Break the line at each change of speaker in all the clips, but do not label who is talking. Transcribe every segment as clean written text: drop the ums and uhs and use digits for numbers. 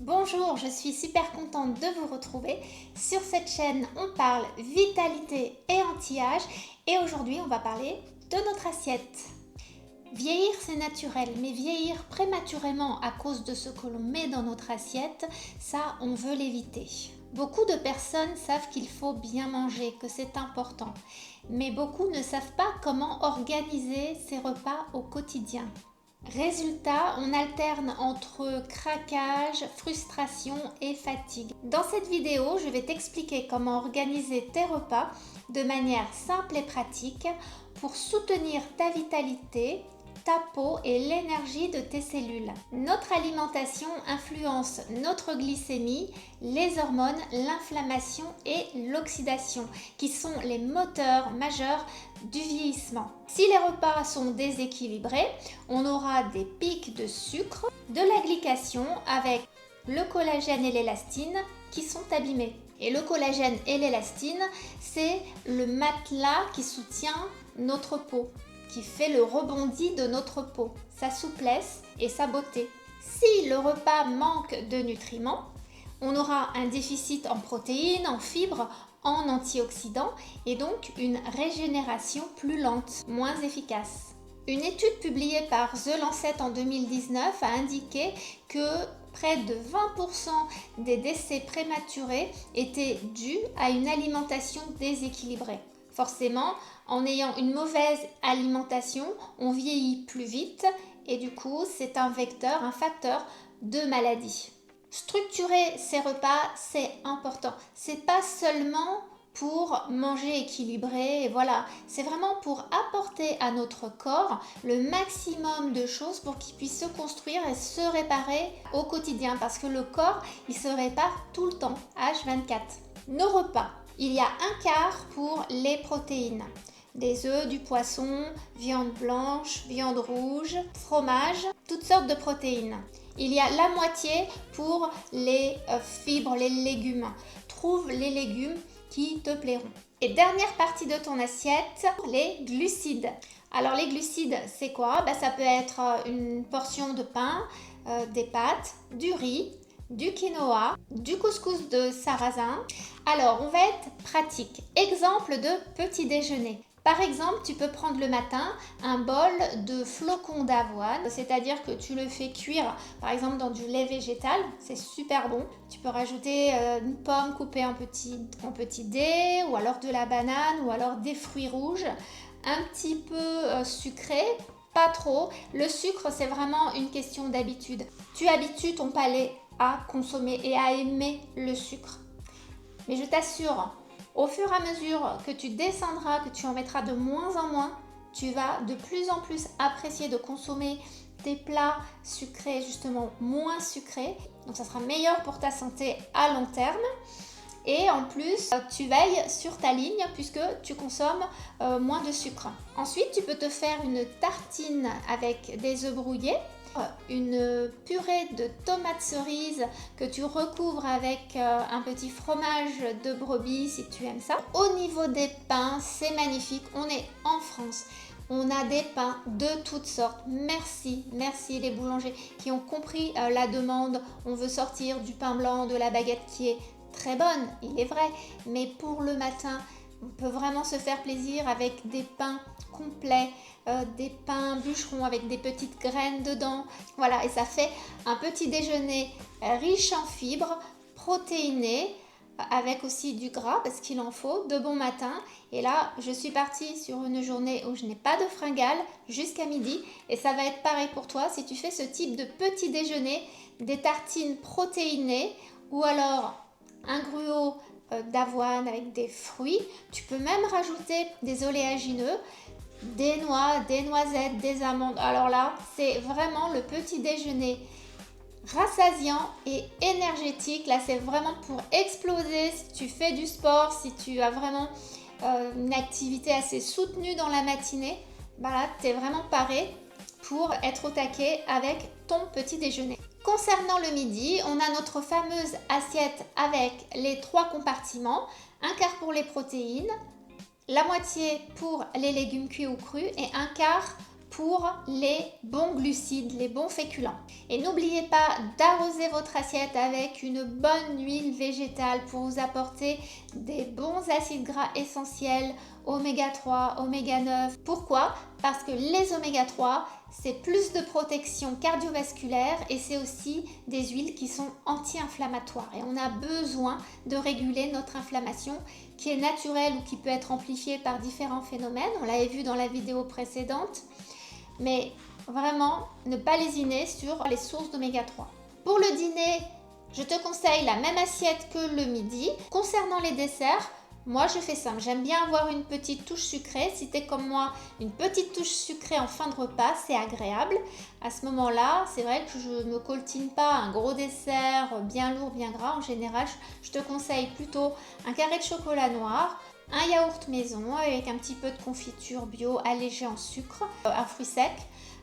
Bonjour, je suis super contente de vous retrouver. Sur cette chaîne, on parle vitalité et anti-âge et aujourd'hui, on va parler de notre assiette. Vieillir, c'est naturel, mais vieillir prématurément à cause de ce que l'on met dans notre assiette, ça, on veut l'éviter. Beaucoup de personnes savent qu'il faut bien manger, que c'est important, mais beaucoup ne savent pas comment organiser ces repas au quotidien. Résultat, on alterne entre craquage, frustration et fatigue. Dans cette vidéo, je vais t'expliquer comment organiser tes repas de manière simple et pratique pour soutenir ta vitalité, ta peau et l'énergie de tes cellules. Notre alimentation influence notre glycémie, les hormones, l'inflammation et l'oxydation, qui sont les moteurs majeurs du vieillissement. Si les repas sont déséquilibrés, on aura des pics de sucre, de la glycation avec le collagène et l'élastine qui sont abîmés. Et le collagène et l'élastine, c'est le matelas qui soutient notre peau, qui fait le rebondi de notre peau, sa souplesse et sa beauté. Si le repas manque de nutriments, on aura un déficit en protéines, en fibres, en antioxydants et donc une régénération plus lente, moins efficace. Une étude publiée par The Lancet en 2019 a indiqué que près de 20% des décès prématurés étaient dus à une alimentation déséquilibrée. Forcément, en ayant une mauvaise alimentation, on vieillit plus vite et du coup, c'est un vecteur, un facteur de maladie. Structurer ses repas, c'est important. C'est pas seulement pour manger équilibré, et voilà, c'est vraiment pour apporter à notre corps le maximum de choses pour qu'il puisse se construire et se réparer au quotidien parce que le corps, il se répare tout le temps, H24. Nos repas, il y a un quart pour les protéines. Des œufs, du poisson, viande blanche, viande rouge, fromage, toutes sortes de protéines. Il y a la moitié pour les fibres, les légumes. Trouve les légumes qui te plairont. Et dernière partie de ton assiette, les glucides. Alors les glucides, c'est quoi? Ça peut être une portion de pain, des pâtes, du riz, du quinoa, du couscous de sarrasin. Alors, on va être pratique. Exemple de petit déjeuner. Par exemple, tu peux prendre le matin un bol de flocons d'avoine, c'est-à-dire que tu le fais cuire par exemple dans du lait végétal, c'est super bon. Tu peux rajouter une pomme coupée en petits dés, ou alors de la banane, ou alors des fruits rouges, un petit peu sucré, pas trop. Le sucre, c'est vraiment une question d'habitude. Tu habitues ton palais à consommer et à aimer le sucre. Mais je t'assure, au fur et à mesure que tu descendras, que tu en mettras de moins en moins, tu vas de plus en plus apprécier de consommer des plats sucrés, justement moins sucrés. Donc ça sera meilleur pour ta santé à long terme. Et en plus, tu veilles sur ta ligne puisque tu consommes moins de sucre. Ensuite, tu peux te faire une tartine avec des œufs brouillés, une purée de tomates cerises que tu recouvres avec un petit fromage de brebis si tu aimes ça. Au niveau des pains, c'est magnifique. On est en France. On a des pains de toutes sortes. Merci les boulangers qui ont compris la demande. On veut sortir du pain blanc, de la baguette qui est très bonne, il est vrai, mais pour le matin, on peut vraiment se faire plaisir avec des pains complets, des pains bûcherons avec des petites graines dedans. Voilà, et ça fait un petit déjeuner riche en fibres, protéiné, avec aussi du gras parce qu'il en faut, de bon matin. Et là, je suis partie sur une journée où je n'ai pas de fringales jusqu'à midi. Et ça va être pareil pour toi si tu fais ce type de petit déjeuner, des tartines protéinées ou alors un gruau d'avoine avec des fruits. Tu peux même rajouter des oléagineux, des noix, des noisettes, des amandes. Alors là, c'est vraiment le petit déjeuner rassasiant et énergétique. Là, c'est vraiment pour exploser si tu fais du sport, si tu as vraiment une activité assez soutenue dans la matinée. Là, tu es vraiment paré pour être au taquet avec ton petit déjeuner. Concernant le midi, on a notre fameuse assiette avec les 3 compartiments, un quart pour les protéines, la moitié pour les légumes cuits ou crus et un quart pour les bons glucides, les bons féculents. Et n'oubliez pas d'arroser votre assiette avec une bonne huile végétale pour vous apporter des bons acides gras essentiels, oméga 3, oméga 9. Pourquoi? Parce que les oméga 3, c'est plus de protection cardiovasculaire et c'est aussi des huiles qui sont anti-inflammatoires. Et on a besoin de réguler notre inflammation qui est naturelle ou qui peut être amplifiée par différents phénomènes. On l'avait vu dans la vidéo précédente. Mais vraiment, ne pas lésiner sur les sources d'oméga 3. Pour le dîner, je te conseille la même assiette que le midi. Concernant les desserts, moi je fais simple, j'aime bien avoir une petite touche sucrée. Si tu es comme moi, une petite touche sucrée en fin de repas, c'est agréable. À ce moment-là, c'est vrai que je ne me coltine pas un gros dessert bien lourd, bien gras. En général, je te conseille plutôt un carré de chocolat noir, un yaourt maison avec un petit peu de confiture bio allégée en sucre, un fruit sec,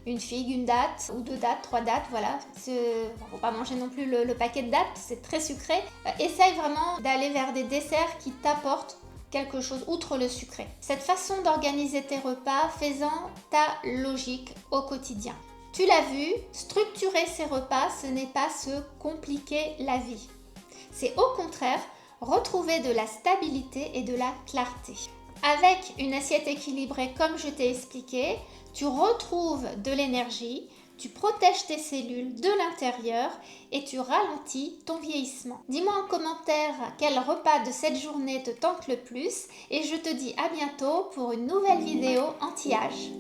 une figue, une date ou 2 dates, 3 dates, voilà. Il ne faut pas manger non plus le paquet de dates, c'est très sucré. Essaye vraiment d'aller vers des desserts qui t'apportent quelque chose outre le sucré. Cette façon d'organiser tes repas, fais-en ta logique au quotidien. Tu l'as vu, structurer ses repas, ce n'est pas se compliquer la vie. C'est au contraire retrouver de la stabilité et de la clarté. Avec une assiette équilibrée comme je t'ai expliqué, tu retrouves de l'énergie, tu protèges tes cellules de l'intérieur et tu ralentis ton vieillissement. Dis-moi en commentaire quel repas de cette journée te tente le plus et je te dis à bientôt pour une nouvelle vidéo anti-âge.